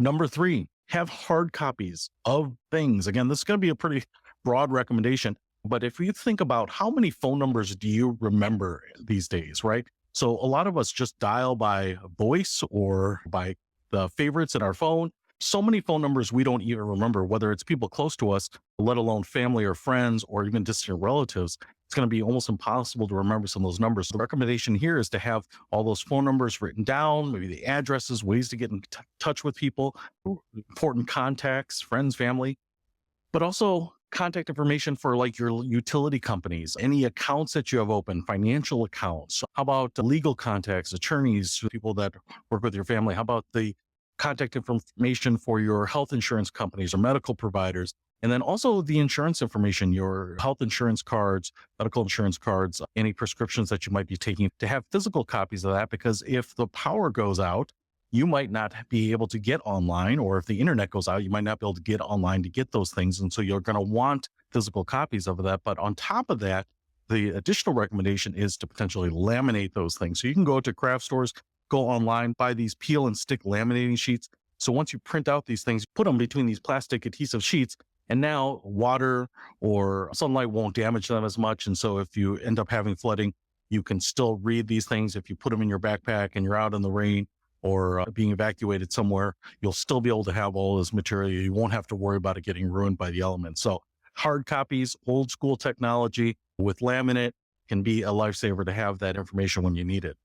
Number three, have hard copies of things. Again, this is going to be a pretty broad recommendation, but if you think about how many phone numbers do you remember these days, right? So a lot of us just dial by voice or by the favorites in our phone. So many phone numbers we don't even remember, whether it's people close to us, let alone family or friends or even distant relatives. It's going to be almost impossible to remember some of those numbers. So the recommendation here is to have all those phone numbers written down, maybe the addresses, ways to get in touch with people, important contacts, friends, family, but also contact information for like your utility companies, any accounts that you have open, financial accounts. How about the legal contacts, attorneys, people that work with your family? How about the contact information for your health insurance companies or medical providers? And then also the insurance information, your health insurance cards, medical insurance cards, any prescriptions that you might be taking, to have physical copies of that, because if the power goes out, you might not be able to get online, or if the internet goes out, you might not be able to get online to get those things. And so you're going to want physical copies of that. But on top of that, the additional recommendation is to potentially laminate those things. So you can go to craft stores, go online, buy these peel and stick laminating sheets. So once you print out these things, put them between these plastic adhesive sheets, and now water or sunlight won't damage them as much. And so if you end up having flooding, you can still read these things. If you put them in your backpack and you're out in the rain or being evacuated somewhere, you'll still be able to have all this material. You won't have to worry about it getting ruined by the elements. So hard copies, old school technology with laminate can be a lifesaver to have that information when you need it.